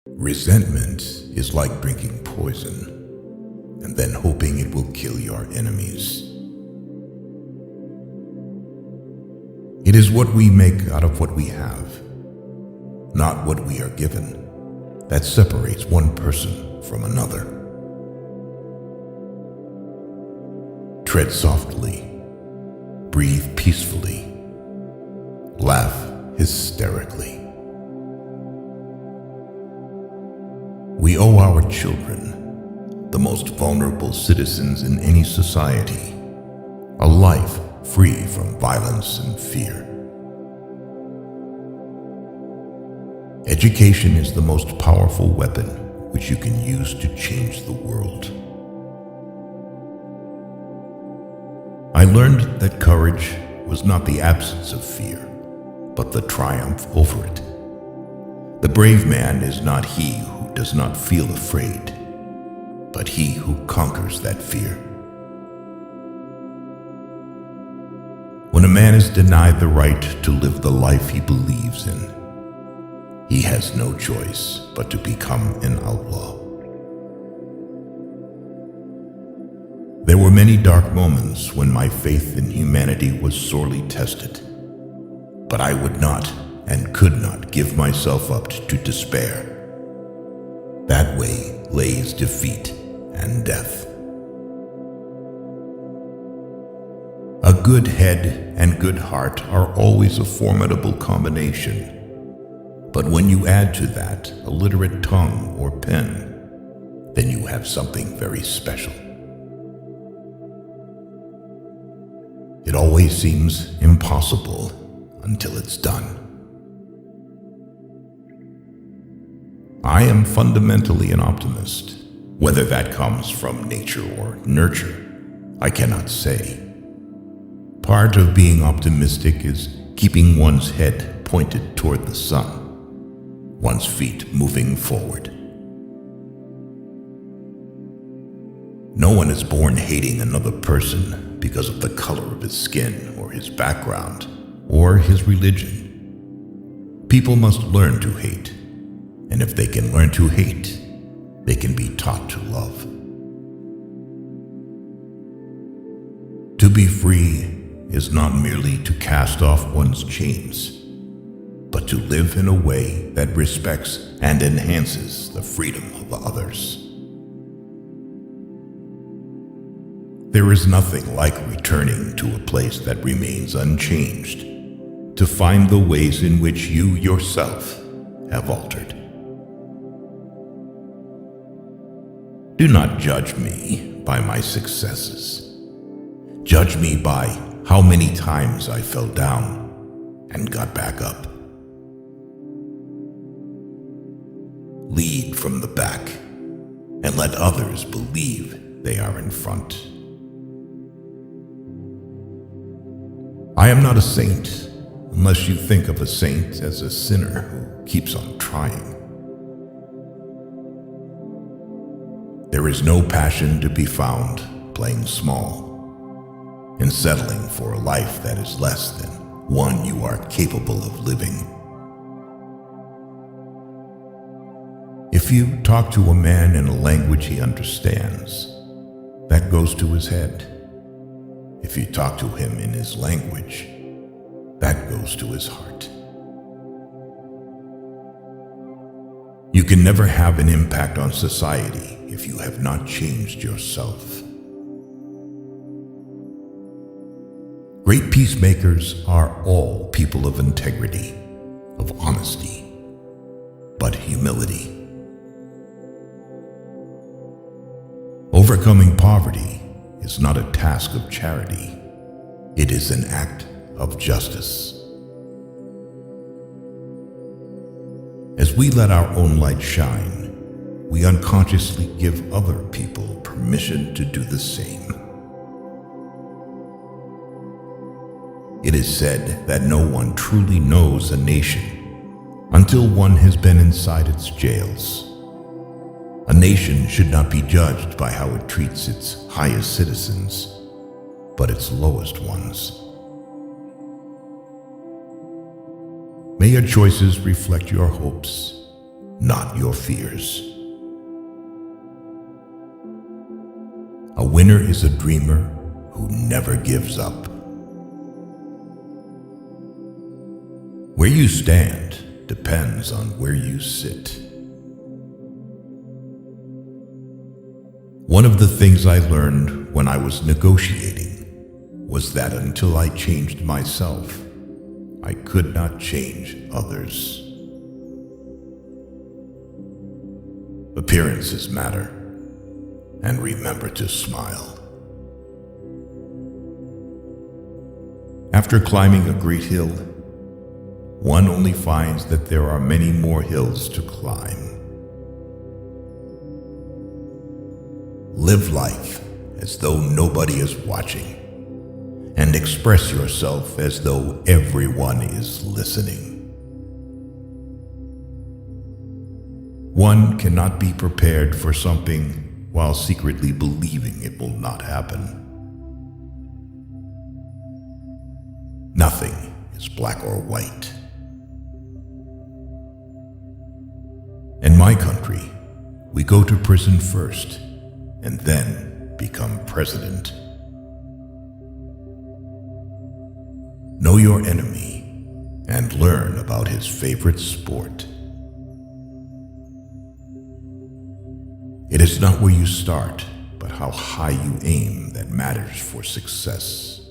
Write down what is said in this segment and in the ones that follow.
Resentment is like drinking poison and then hoping it will kill your enemies. It is what we make out of what we have, not what we are given, that separates one person from another. Tread softly, breathe peacefully, laugh hysterically. We owe our children, the most vulnerable citizens in any society, a life free from violence and fear. Education is the most powerful weapon which you can use to change the world. I learned that courage was not the absence of fear, but the triumph over it. The brave man is not he who does not feel afraid, but he who conquers that fear. When a man is denied the right to live the life he believes in, he has no choice but to become an outlaw. There were many dark moments when my faith in humanity was sorely tested, but I would not and could not give myself up to despair. That way lays defeat and death. A good head and good heart are always a formidable combination. But when you add to that a literate tongue or pen, then you have something very special. It always seems impossible until it's done. I am fundamentally an optimist. Whether that comes from nature or nurture, I cannot say. Part of being optimistic is keeping one's head pointed toward the sun, one's feet moving forward. No one is born hating another person because of the color of his skin or his background or his religion. People must learn to hate, and if they can learn to hate, they can be taught to love. To be free is not merely to cast off one's chains, but to live in a way that respects and enhances the freedom of others. There is nothing like returning to a place that remains unchanged, to find the ways in which you yourself have altered. Do not judge me by my successes. Judge me by how many times I fell down and got back up. Lead from the back and let others believe they are in front. I am not a saint unless you think of a saint as a sinner who keeps on trying. There is no passion to be found playing small and settling for a life that is less than one you are capable of living. If you talk to a man in a language he understands, that goes to his head. If you talk to him in his language, that goes to his heart. You can never have an impact on society if you have not changed yourself. Great peacemakers are all people of integrity, of honesty, but humility. Overcoming poverty is not a task of charity. It is an act of justice. As we let our own light shine, we unconsciously give other people permission to do the same. It is said that no one truly knows a nation until one has been inside its jails. A nation should not be judged by how it treats its highest citizens, but its lowest ones. May your choices reflect your hopes, not your fears. A winner is a dreamer who never gives up. Where you stand depends on where you sit. One of the things I learned when I was negotiating was that until I changed myself, I could not change others. Appearances matter, and remember to smile. After climbing a great hill, one only finds that there are many more hills to climb. Live life as though nobody is watching, and express yourself as though everyone is listening. One cannot be prepared for something while secretly believing it will not happen. Nothing is black or white. In my country, we go to prison first and then become president. Know your enemy and learn about his favorite sport. It is not where you start, but how high you aim that matters for success.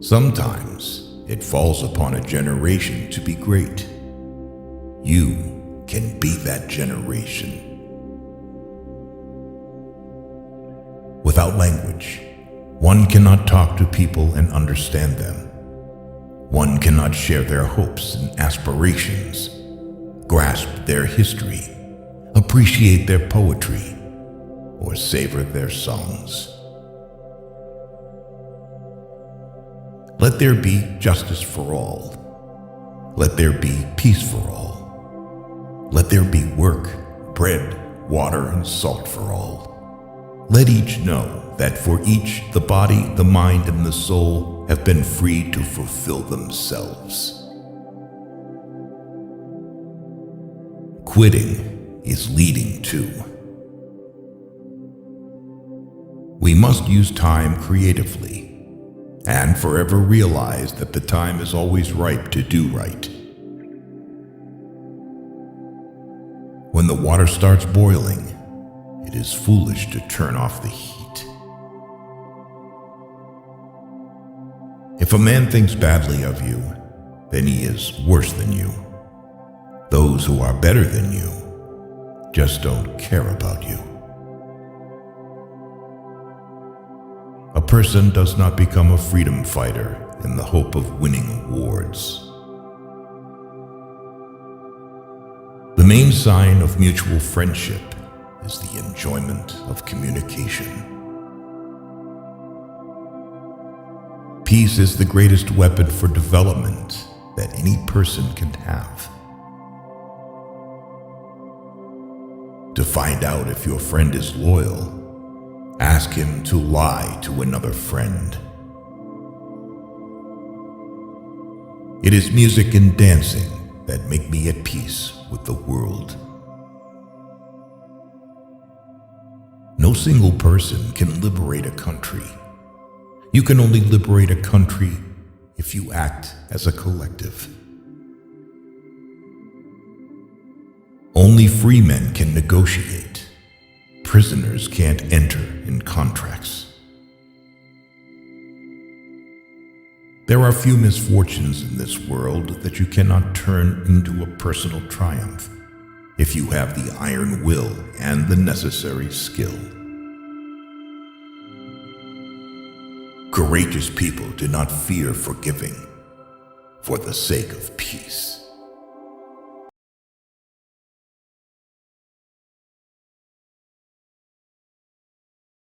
Sometimes it falls upon a generation to be great. You can be that generation. Without language, one cannot talk to people and understand them. One cannot share their hopes and aspirations, grasp their history, appreciate their poetry, or savor their songs. Let there be justice for all. Let there be peace for all. Let there be work, bread, water, and salt for all. Let each know that for each the body, the mind, and the soul have been free to fulfill themselves. Quitting is leading too. We must use time creatively and forever realize that the time is always ripe to do right. When the water starts boiling, it is foolish to turn off the heat. If a man thinks badly of you, then he is worse than you. Those who are better than you just don't care about you. A person does not become a freedom fighter in the hope of winning awards. The main sign of mutual friendship is the enjoyment of communication. Peace is the greatest weapon for development that any person can have. To find out if your friend is loyal, ask him to lie to another friend. It is music and dancing that make me at peace with the world. No single person can liberate a country. You can only liberate a country if you act as a collective. Only free men can negotiate. Prisoners can't enter in contracts. There are few misfortunes in this world that you cannot turn into a personal triumph if you have the iron will and the necessary skill. Courageous people do not fear forgiving for the sake of peace.